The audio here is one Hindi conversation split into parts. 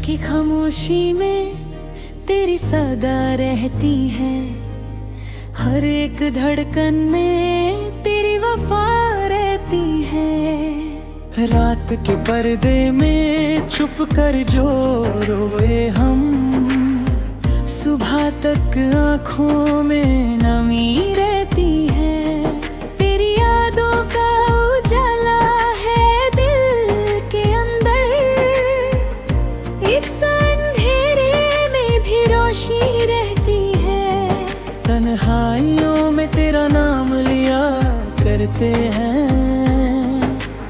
की खामोशी में तेरी सदा रहती है, हर एक धड़कन में तेरी वफा रहती है। रात के पर्दे में छुप कर जो रोए हम, सुबह तक आँखों में नमी रहती है। तेरी यादों का उजाला है दिल के अंदर, इस अंधेरे में भी रोशनी रहती है। तन्हाइयों में तेरा नाम लिया करते हैं,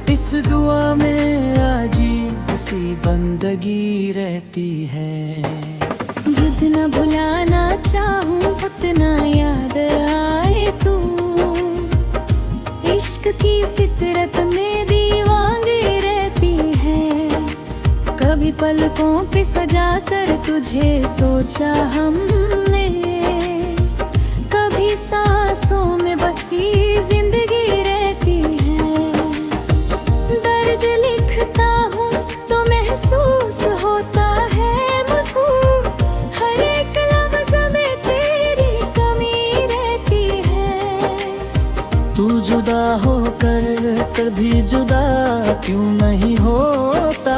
इस दुआ में अजीब सी बंदगी रहती है। जितना भुलाना चाहूं उतना याद आए तू, इश्क की फितरत में दीवानी रहती है। कभी पलकों पे सजा कर तुझे सोचा हमने, कभी सांसों में बसी जिंदगी रहती है। दर्द लिखता हूँ तो महसूस होता है मुझको, हर एक लफ्ज़ में तेरी कमी रहती है। तू जुदा होकर कभी जुदा क्यों नहीं होता,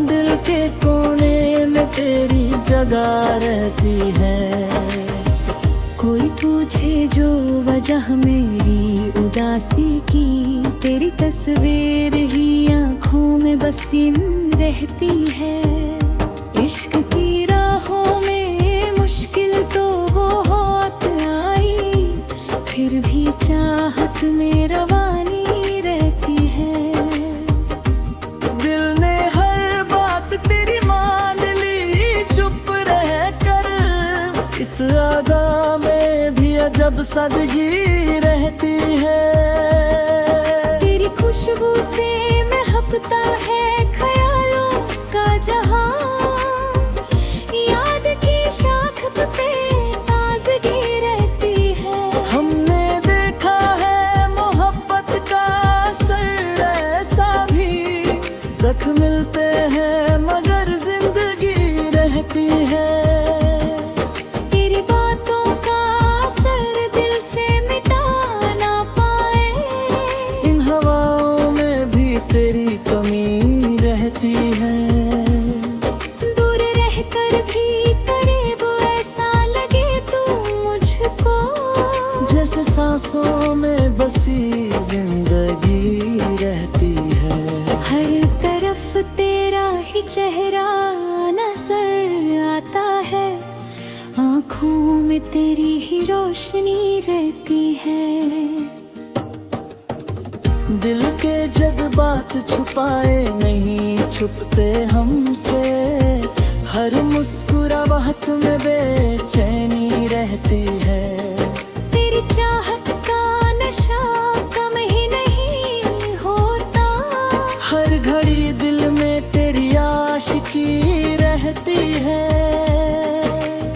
दिल के कोने में तेरी जगह रहती है। कोई पूछे जो वजह मेरी उदासी की, तेरी तस्वीर ही आँखों में बसी रहती है। इश्क की राहों में मुश्किल तो बहुत आई, फिर भी चाहत में रवानी रहती है। दिल ने हर बात तेरी मान ली चुप रह कर, इस अदा में भी अजब सादगी रहती है। तेरी खुशबू से महकता है ख्यालों का जहां, याद की शाख पे ताजगी रहती है। हमने देखा है मोहब्बत का असर ऐसा भी, जख्म मिलते हैं मगर जिंदगी रहती है। तेरी बातों का असर दिल से मिटा ना पाए, इन हवाओं में भी तेरी कमी रहती है। दूर रहकर भी करीब ऐसा लगे तू मुझको, जैसे सांसों में बसी जिंदगी रहती है। हर तरफ तेरा ही चेहरा नजर आता है, आँखों में तेरी ही रोशनी रहती है। दिल के जज्बात छुपाए नहीं छुपते हमसे, हर मुस्कुराहट में बेचैनी रहती है। तेरी चाहत का नशा कम ही नहीं होता, हर घड़ी दिल में तेरी आशिकी रहती है।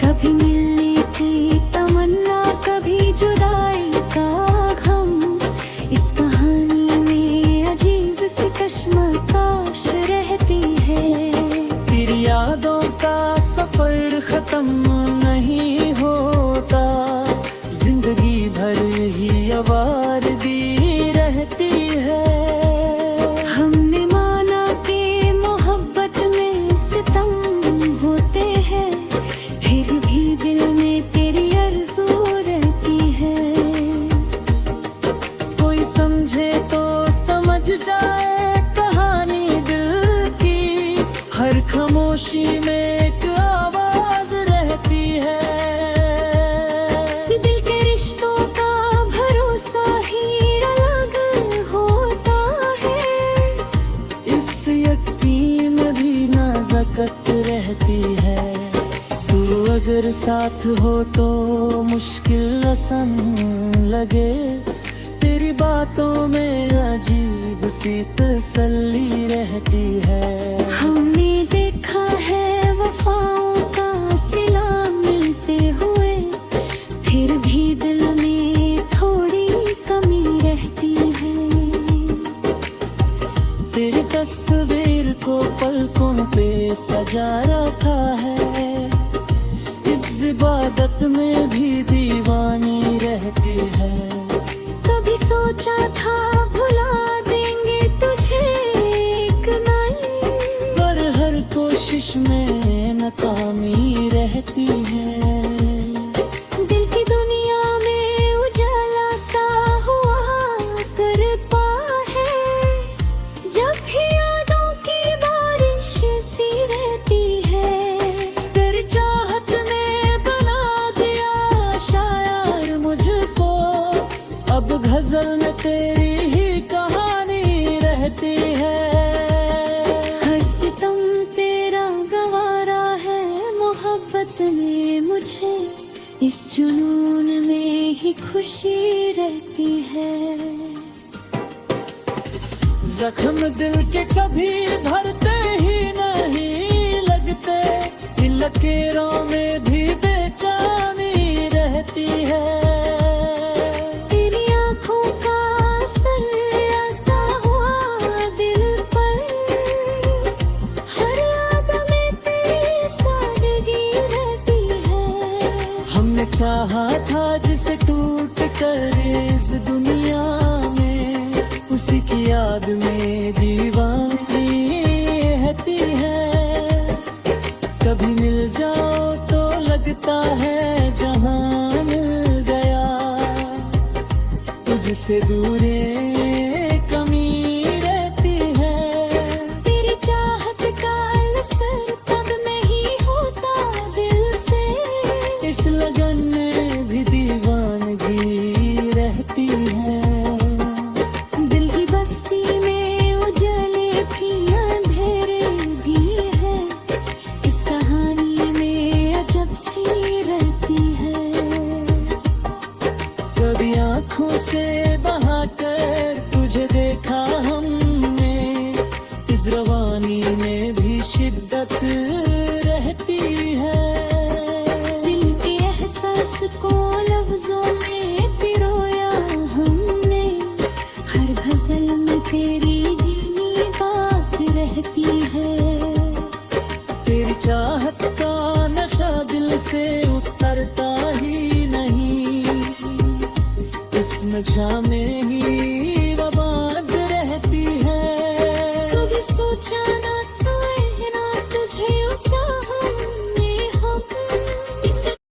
कभी मिलने की तमन्ना कभी जुदाई का गम, इस कहानी में अजीब सी कश्मकश रहती है। तेरी यादों का सफर खत्म नहीं होता, जिंदगी भर ही आवारगी रहती है। हमने माना कि मोहब्बत में सितम होते हैं, फिर भी दिल में तेरी आरज़ू रहती है। कोई समझे तो समझ जाए कहानी दिल की, हर खामोशी में एक आवाज रहती है। दिल के रिश्तों का भरोसा ही अलग होता है, इस यकीन में भी नज़ाकत रहती है। तू अगर साथ हो तो मुश्किल आसान लगे, तेरी बातों में अजीब सी तसल्ली रहती है। हमने देखा है वफाओं का सिला मिलते हुए, फिर भी दिल में थोड़ी कमी रहती है। तेरी तस्वीर को पलकों पे सजा जा रखा है। इस इबादत में भी दीवानी रहती है। कभी सोचा था भुला देंगे तुझे एक नाई, पर हर कोशिश में नाकामी रहती है। दिल की दुनिया में उजाला सा हुआ करता है, जब भी यादों की बारिश सी रहती है। तेरी चाहत ने बना दिया शायर मुझको, अब गजल में तेरी ही कहानी रहती है। हर सितम तेरा गवारा है मोहब्बत में मुझे, इस जुनून में ही खुशी रहती है। जख्म दिल के कभी भरते ही नहीं लगते, इन लकीरों में भी बेचैनी रहती है। तेरी आँखों का असर ऐसा हुआ दिल पर, हर याद में तेरी सादगी रहती है। हमने चाहा था जिसे टूट कर इस दुनिया में, उसी की याद में दीवानी रहती है। कभी मिल जाओ तो लगता है जहां मिल गया, तुझसे दूरे कमी रहती है। तेरी चाहत का असर तब नहीं होता दिल से, इस लगन में भी दीवानगी रहती है। दिल की बस्ती में उजाले भी अंधेरे भी है, इस कहानी में अजब सी रहती है। कभी आँखों से बहाकर तुझे देखा हमने, इस रवानी में भी शिद्दत रहती है। दिल के एहसास को लफ्जों में पिरोया हमने, हर गजल में तेरी जीनी बात रहती है। तेरी चाहत का नशा दिल से उतरता ही नहीं, इस नशा में